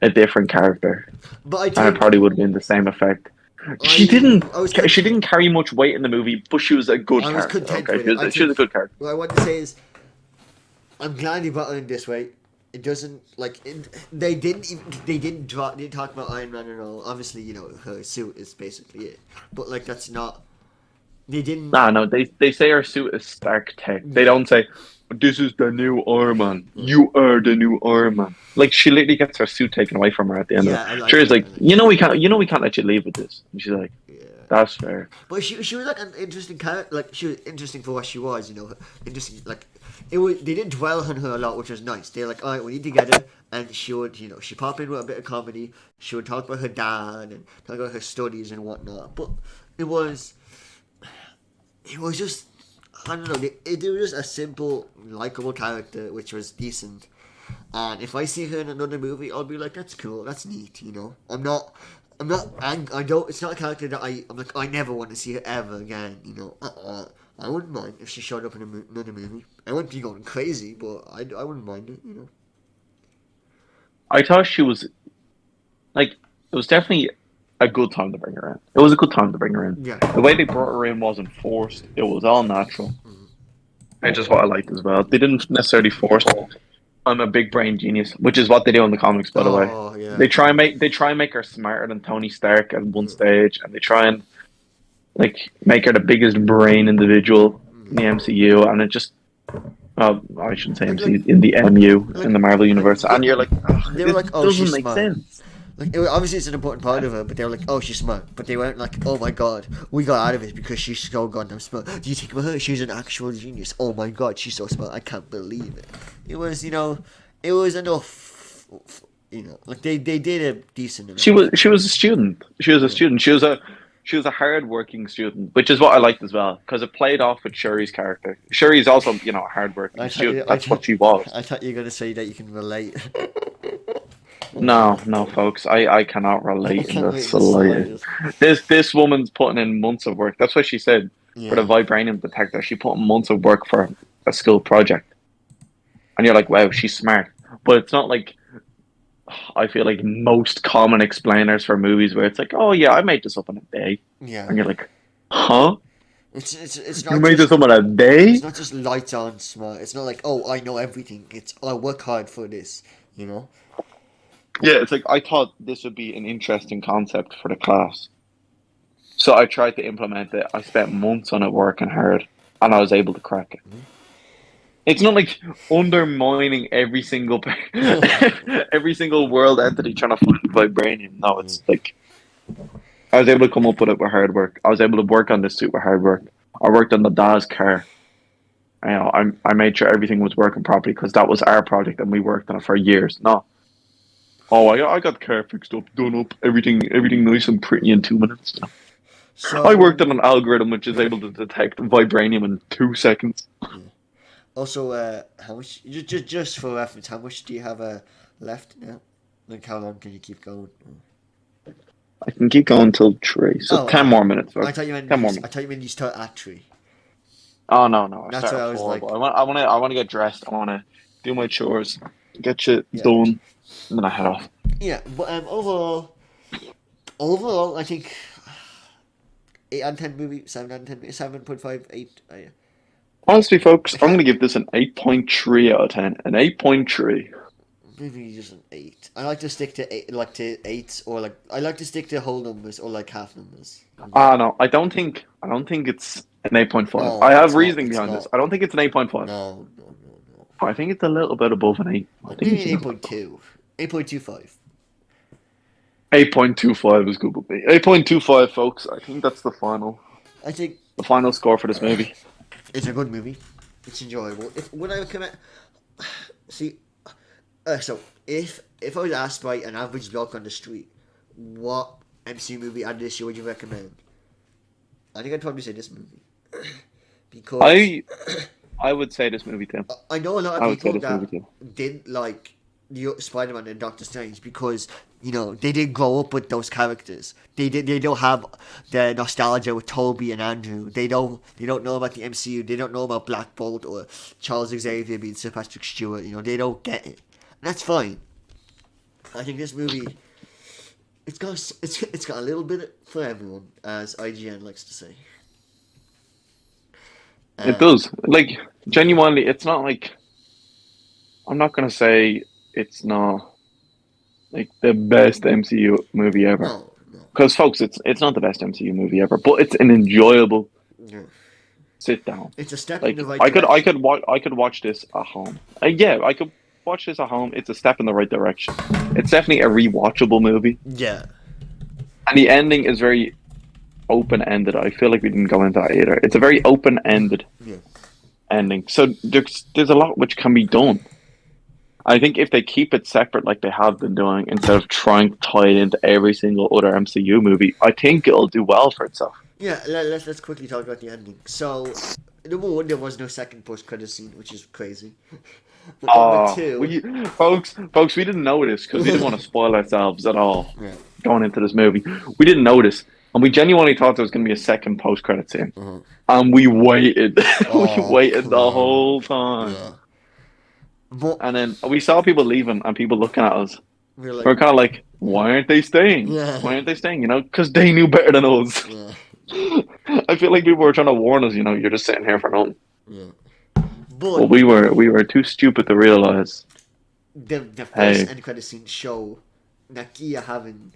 a different character, But I and think it probably would have been the same effect. She didn't carry much weight in the movie, but she was a good I was character. content Okay, with it. she was a good character. What I want to say is, I'm glad you brought it in this way. It doesn't they didn't talk about Iron Man at all. Obviously, her suit is basically it. But like that's not. They didn't. No, they say her suit is Stark Tech. They don't say this is the new Iron Man. You are the new Iron Man. Like she literally gets her suit taken away from her at the end of it. Sure, like we can't let you leave with this. And she's like, that's fair. But she was like an interesting character. Like she was interesting for what she was. Interesting. Like they didn't dwell on her a lot, which was nice. They're like, all right, we need to get her, and she would she pop in with a bit of comedy. She would talk about her dad and talk about her studies and whatnot. But it was just. I don't know. It was just a simple, likable character, which was decent. And if I see her in another movie, I'll be like, "That's cool. That's neat." I'm not. I don't. It's not a character that I'm like. I never want to see her ever again. I wouldn't mind if she showed up in another movie. I wouldn't be going crazy, but I wouldn't mind it. I thought she was like it was definitely a good time to bring her in. It was a good time to bring her in. Yeah. The way they brought her in wasn't forced. It was all natural. Which is what I liked as well. They didn't necessarily force it. I'm a big brain genius, which is what they do in the comics, by the way. Yeah. They try and make her smarter than Tony Stark at one stage, and they try and make her the biggest brain individual in the MCU, and it just I shouldn't say MCU, in the MU, in the Marvel universe, and you're like, they were like, oh, doesn't she's make smart. sense. Obviously it's an important part of her, but they were like, oh, she's smart. But they weren't like, oh my god, we got out of it because she's so goddamn smart. Do you think about her? She's an actual genius. Oh my god, she's so smart. I can't believe it. It was, it was enough. Like they did a decent enough. She was a student. She was a student. She was a hard-working student, which is what I liked as well, because it played off with Shuri's character. Shuri's also, a hard-working student. That's what she was. I thought you were going to say that you can relate. No, folks. I cannot relate in the slightest. This woman's putting in months of work. That's what she said for the vibranium detector. She put in months of work for a school project. And you're like, wow, she's smart. But it's not like, I feel like most common explainers for movies where it's like, oh yeah, I made this up in a day. Yeah. And you're like, huh? It's not. You made this up in a day? It's not just lights on smart. It's not like, oh, I know everything. It's I work hard for this. Yeah, it's like I thought this would be an interesting concept for the class. So I tried to implement it. I spent months on it working hard, and I was able to crack it. It's not like undermining every single world entity trying to find vibranium. No, it's like I was able to come up with it with hard work. I was able to work on this suit with hard work. I worked on the Daz car. I made sure everything was working properly because that was our project and we worked on it for years. No. Oh, I got the car fixed up, done up, everything nice and pretty in 2 minutes. So, I worked on an algorithm which is able to detect vibranium in 2 seconds. Also, how much? Just for reference, how much do you have left now? Like, how long can you keep going? I can keep going till 3, so 10 more minutes. I thought you meant 10 more minutes. I thought you meant you start at 3. Oh no! That's what I was like. I want to get dressed. I want to do my chores, get shit done, and then I head off. Yeah, but overall, I think 8 out of 10 movie, 7 out of 10, 7.5, 8. Honestly, folks, I'm going to give this an 8.3 out of 10. An 8.3. Maybe just an 8. I like to stick to 8, like to 8s, or like I like to stick to whole numbers or like half numbers. No, I don't think it's an 8.5. No, I have reasoning behind this. I don't think it's an 8.5. No. I think it's a little bit above an 8. Maybe an 8.2. 8.25. 8.25 is good with me. 8.25, folks. I think that's the final I think score for this movie. it's a good movie. It's enjoyable. If when I come at see, so if I was asked by an average bloke on the street, what MCU movie out of this year would you recommend? I think I'd probably say this movie because I would say this movie too. I know a lot I of would say people this movie that too. didn't like Spider-Man and Doctor Strange because they didn't grow up with those characters. They don't have the nostalgia with Toby and Andrew. They don't know about the MCU. They don't know about Black Bolt or Charles Xavier being Sir Patrick Stewart. They don't get it. And that's fine. I think this movie it's got a little bit for everyone, as IGN likes to say. It does. Like, genuinely, it's not like... I'm not going to say it's not, like, the best MCU movie ever. No. Because, folks, it's not the best MCU movie ever, but it's an enjoyable sit down. It's a step Like, in the right I direction. could watch this at home. Yeah, I could watch this at home. It's a step in the right direction. It's definitely a rewatchable movie. Yeah. And the ending is very open-ended. I feel like we didn't go into that either. It's a very open-ended ending. So there's a lot which can be done. I think if they keep it separate like they have been doing, instead of trying to tie it into every single other MCU movie, I think it'll do well for itself. Yeah, let's quickly talk about the ending. So, number one, there was no second post-credit scene, which is crazy. But number two... Folks, we didn't notice because we didn't want to spoil ourselves at all going into this movie. We didn't notice, and we genuinely thought there was going to be a second post-credit scene. And we waited. We waited the whole time. Yeah. But And then we saw people leaving and people looking at us. we're We're kind of like, why aren't they staying? Yeah. Why aren't they staying? Because they knew better than us. Yeah. I feel like people were trying to warn us. You're just sitting here for nothing. Yeah. But we were too stupid to realize. The first end credit scene show Nakia having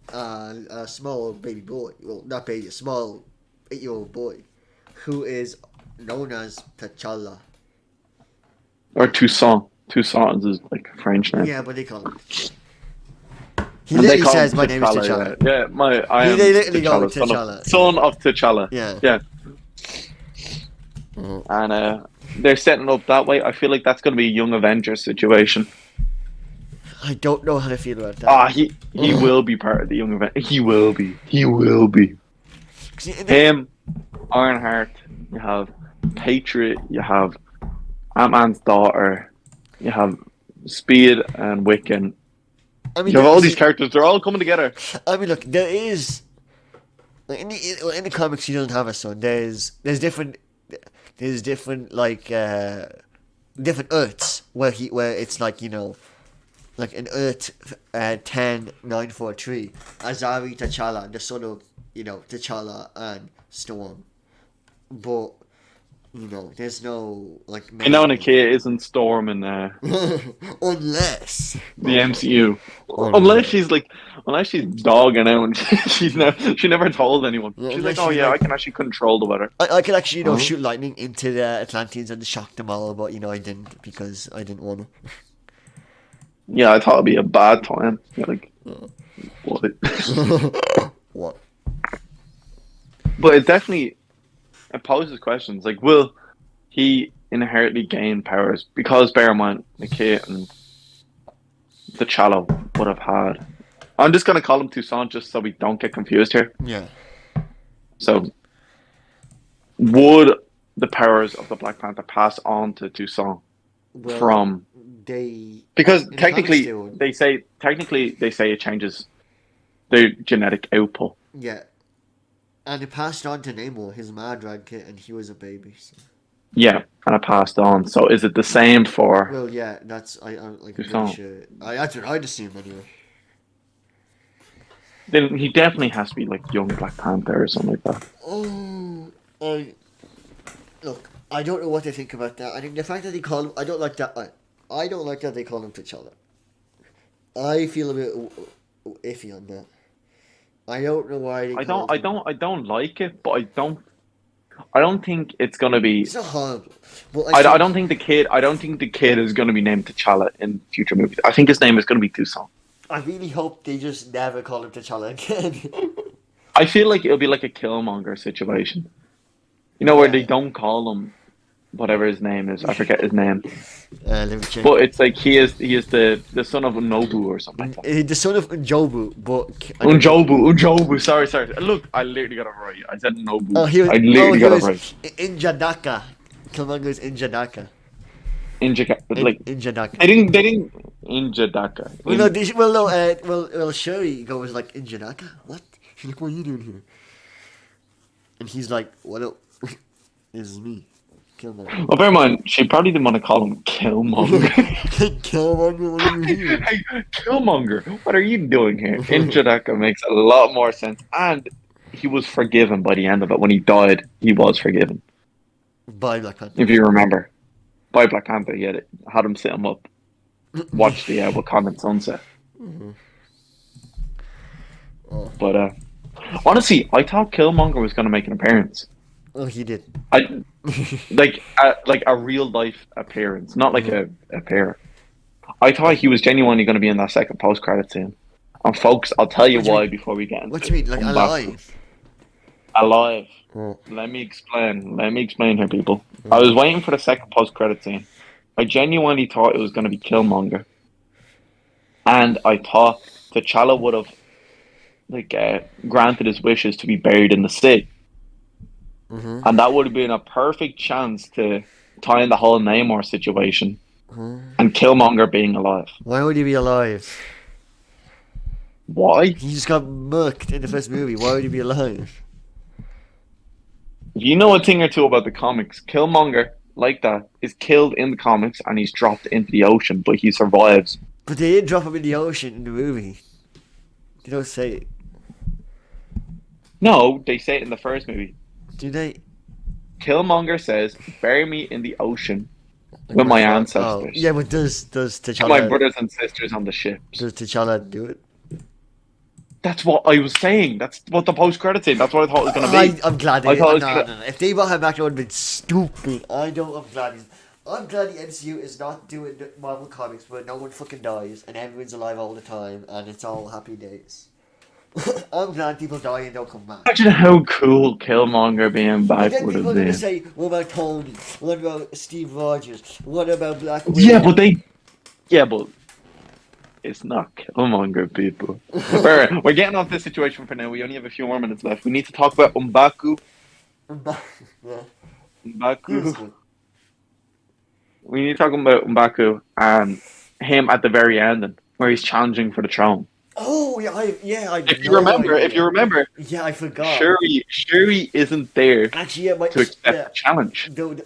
a small baby boy. Well, not baby, a small 8-year-old boy who is known as T'Challa. Or Toussaint. Toussaint is like a French name. Yeah, but they call him. He literally says, "My name is T'Challa." Yeah, I am. They literally go T'Challa, T'Challa. son of T'Challa. Yeah. And they're setting up that way. I feel like that's going to be a Young Avengers situation. I don't know how to feel about that. He will be part of the Young Avengers. He will be. Him, Ironheart. You have Patriot. You have Ant-Man's daughter. You have Speed and Wiccan. I mean, You have all these characters. They're all coming together. I mean, look, there is like, in the comics. He doesn't have a son. There's different like different Earths where it's like like an Earth 10943. Azari T'Challa, the son of T'Challa and Storm, but there's no like. And now Nakia isn't Storm in unless the MCU. Unless she's dogging out and she never told anyone. Yeah, She's unless like, oh she's yeah, like- I can actually control the weather. I could actually shoot lightning into the Atlanteans and shock them all, but I didn't because I didn't want to. Yeah, I thought it'd be a bad time. You're like, what? What? But it poses questions like, will he inherently gain powers? Because bear in mind, Nakia and T'Challa would have had. I'm just gonna call him Toussaint just so we don't get confused here. Yeah. So, would the powers of the Black Panther pass on to Toussaint Well, from? Because in the technically comics they say it changes their genetic output. Yeah. And it passed on to Namor, his Madrag kid, and he was a baby. So. Yeah, and it passed on. So is it the same for? Well, yeah, that's I'm pretty Toussaint. sure. That's what I'd assume anyway. Then he definitely has to be like young Black Panther or something like that. Oh, look, I don't know what they think about that. I think the fact that they call him, I don't like that. I don't like that they call him T'Challa. I feel a bit iffy on that. I don't know why. I don't like it, but I don't think it's gonna be. It's not horrible. But I don't think the kid. I don't think the kid is gonna be named T'Challa in future movies. I think his name is gonna be Toussaint. I really hope they just never call him T'Challa again. I feel like it'll be like a Killmonger situation. You know, where they don't call him whatever his name is. I forget his name. Let me check. But it's like he is the son of Nobu or something like that. The son of Njobu, but Unjobu. Sorry. Look, I literally got it right. I said Nobu. oh, he was, I literally got it right. Injanaka. Killmonger's Injanaka. Injadaka. Injanaka. They didn't Injadaka. Well, Shuri goes like Injanaka. What? She's like, what are you doing here? And he's like, what up? This is me. Killmonger. Well, bear in mind, she probably didn't want to call him Killmonger. Killmonger, what are you here? Hey, Killmonger, what are you doing here? Injadaka makes a lot more sense. And he was forgiven by the end of it. When he died, he was forgiven. By Black Panther. If you remember. By Black Panther, he had him sit him up. Watch the Wakandan sunset. Mm-hmm. Oh. But, honestly, I thought Killmonger was going to make an appearance. Oh, he did. Like a real life appearance, not like a appearance. I thought he was genuinely going to be in that second post credit scene. And folks, I'll tell you why before we get into. What do you mean, like alive? Alive. Oh. Let me explain here, people. I was waiting for the second post credit scene. I genuinely thought it was going to be Killmonger, and I thought T'Challa would have granted his wishes to be buried in the sea. Mm-hmm. And that would have been a perfect chance to tie in the whole Namor situation and Killmonger being alive. Why would he be alive? Why? He just got murked in the first movie. Why would he be alive? If you know a thing or two about the comics, Killmonger, like that, is killed in the comics and he's dropped into the ocean, but he survives. But they didn't drop him in the ocean in the movie. They don't say it. No, they say it in the first movie. Do they? Killmonger says, "Bury me in the ocean with my ancestors." Oh, yeah, but does T'Challa... My brothers and sisters on the ship. Does T'Challa do it? That's what I was saying. That's what the post-credit scene. That's what I thought it was going to be. I'm glad they I thought did. No. If they brought him back, it would have been stupid. I'm glad the MCU is not doing Marvel comics where no one fucking dies and everyone's alive all the time and it's all happy days. I'm glad people die and don't come back. Imagine how cool Killmonger being back Then would people have are going to been. say, what about Tony? What about Steve Rogers? What about Black Widow? Yeah, but it's not Killmonger, people. We're getting off this situation for now. We only have a few more minutes left. We need to talk about M'Baku. Yeah. M'Baku. We need to talk about M'Baku and him at the very end, where he's challenging for the throne. Oh yeah, If you remember, yeah, I forgot. Shuri isn't there Actually, yeah, to accept the challenge. The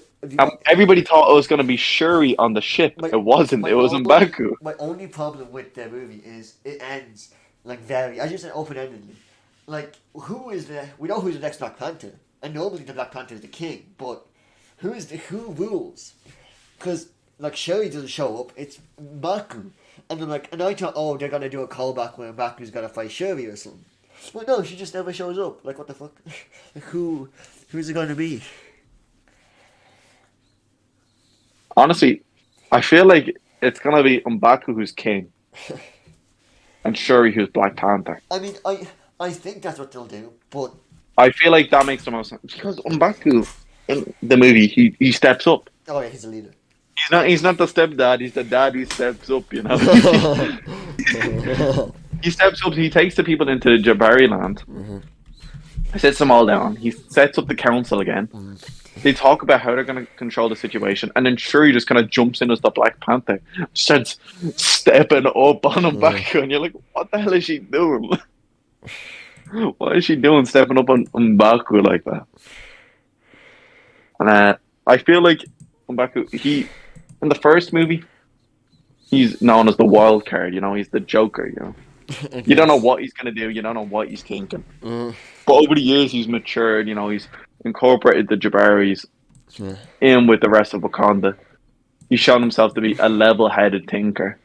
Everybody thought it was going to be Shuri on the ship. It wasn't. It was M'Baku. My only problem with the movie is it ends like very, I just said open-endedly. Like, we know who's the next Black Panther, and normally the Black Panther is the king, but who rules? Because like Shuri doesn't show up, it's M'Baku. And I'm like, and I thought, oh, they're gonna do a callback where M'Baku's gonna fight Shuri or something. But no, she just never shows up. Like, what the fuck? Like, who's it gonna be? Honestly, I feel like it's gonna be M'Baku who's king, and Shuri who's Black Panther. I mean, I think that's what they'll do, but I feel like that makes the most sense because M'Baku in the movie he steps up. oh yeah, he's a leader. He's not the stepdad. He's the dad who steps up. You know. He steps up. He takes the people into Jabari land. Mm-hmm. Sits them all down. He sets up the council again. Mm-hmm. They talk about how they're going to control the situation, and then Shuri just kind of jumps in as the Black Panther, starts stepping up on M'Baku, and you're like, what the hell is she doing? What is she doing stepping up on M'Baku like that? And I feel like M'Baku, in the first movie, he's known as the wild card, you know, he's the Joker, you know. You don't know what he's going to do, you don't know what he's thinking. But over the years, he's matured, you know, he's incorporated the Jabaris in with the rest of Wakanda. He's shown himself to be a level-headed thinker.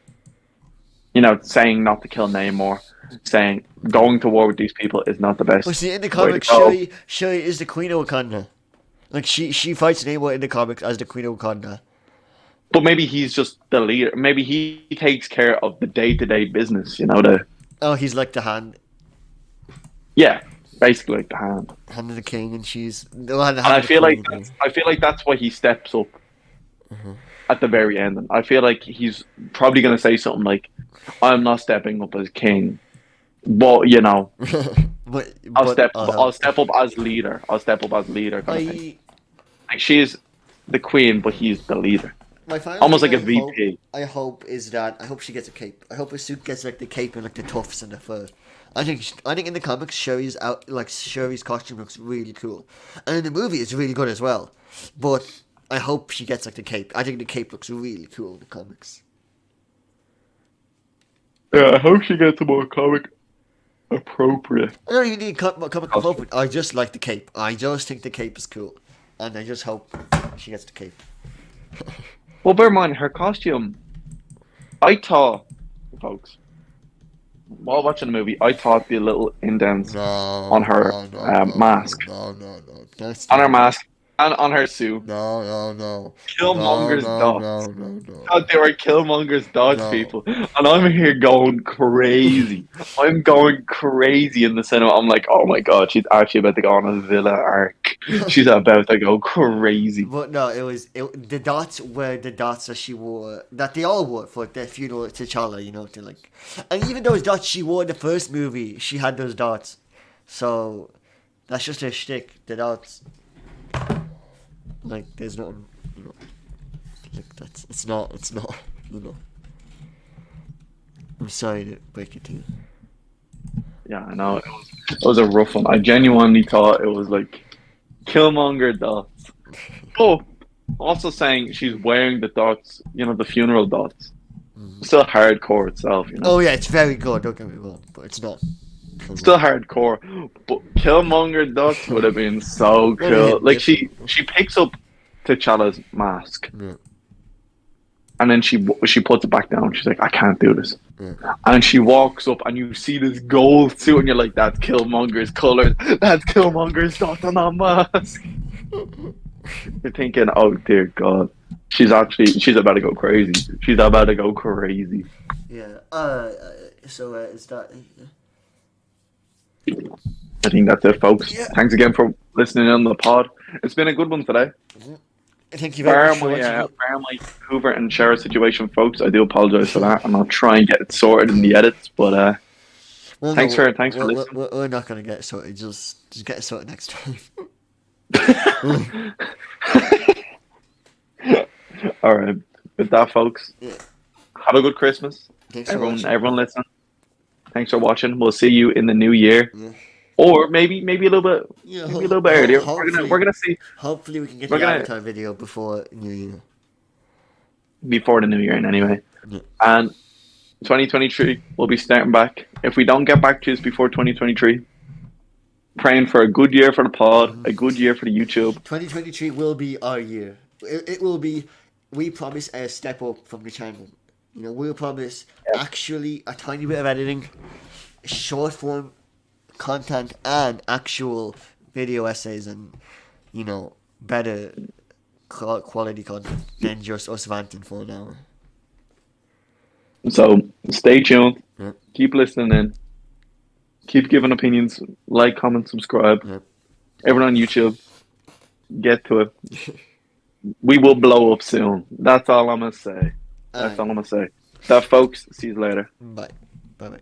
You know, saying not to kill Namor, saying going to war with these people is not the best. Well, see, in the comics, Shuri is the queen of Wakanda. Like she fights Namor in the comics as the Queen of Wakanda. But maybe he's just the leader. Maybe he takes care of the day-to-day business, you know, Oh, he's like the hand basically like the hand. hand of the king, and she's the hand And I of the feel like queen. that's why he steps up Mhm. at the very end. And I feel like he's probably going to say something like, "I'm not stepping up as king, but you know, but I'll but step I'll I'll help. step up as leader. I'll step up as leader kind of thing. I Like she's the queen, but he's the leader, my final almost like thing a VP." I hope is that I hope she gets a cape. I hope her suit gets like the cape and like the tufts and the fur. I think in the comics Shuri's costume looks really cool, and in the movie it's really good as well. But I hope she gets like the cape. I think the cape looks really cool in the comics. Yeah, I hope she gets a more comic appropriate. I don't even need comic Costume. appropriate. I just like the cape. I just think the cape is cool, and I just hope she gets the cape. Well, bear in mind her costume. I thought, folks, while watching the movie, I thought the little indents No, on her mask, no. That's on her mask, and on her suit, no. Killmonger's dots. No. Thought they were Killmonger's dots, No. people, and I'm here going crazy. I'm going crazy in the cinema. I'm like, oh my god, she's actually about to go on a Villa arc. She's about to go crazy. But no, the dots were the dots that she wore, that they all wore for their funeral to T'Challa, you know, to like, and even those dots she wore in the first movie, she had those dots, so that's just her shtick. The dots, like, there's nothing, you know, like it's not, you know. I'm sorry to break it to you. Yeah, I know it was a rough one. I genuinely thought it was like Killmonger dots. Oh, also saying she's wearing the dots, you know, the funeral dots. Still hardcore itself, you know. Oh yeah, it's very good. Don't get me wrong, but it's not. Still hardcore, but Killmonger dots would have been so cool. Like she picks up T'Challa's mask, Yeah. and then she puts it back down. She's like, I can't do this. Yeah. And she walks up, and you see this gold suit, and you're like, that's Killmonger's colors. That's Killmonger's dots on that mask. You're thinking, oh dear God, she's about to go crazy. She's about to go crazy. Yeah. So is that? I think that's it, folks. Yeah. Thanks again for listening on the pod. It's been a good one today. Thank you very much for watching. Bar my Hoover and Shara situation, folks. I do apologize for that, and I'll try and get it sorted in the edits. But thanks for listening. We're not gonna get it sorted. Just get it sorted next time. All right, with that, folks. Yeah. Have a good Christmas, Thanks for watching. everyone listening. Thanks for watching. We'll see you in the new year, or maybe a little bit, Yeah, maybe a little bit earlier. hopefully- We're gonna see Hopefully, we can get We're the gonna- Avatar video before New Year. before the new year, anyway. Yeah. And 2023, we'll be starting back. If we don't get back to this before 2023, praying for a good year for the pod, a good year for the YouTube. 2023 will be our year. It will be. We promise a step up from the channel. You know, we'll promise actually a tiny bit of editing, short form content, and actual video essays, and you know, better quality content than just us ranting for an hour. So stay tuned. Yeah. Keep listening in. Keep giving opinions. Like, comment, subscribe. Yeah. Everyone on YouTube, get to it. We will blow up soon. That's all I'm gonna say. That's all I'm gonna say. That, folks. See you later. Bye. Bye.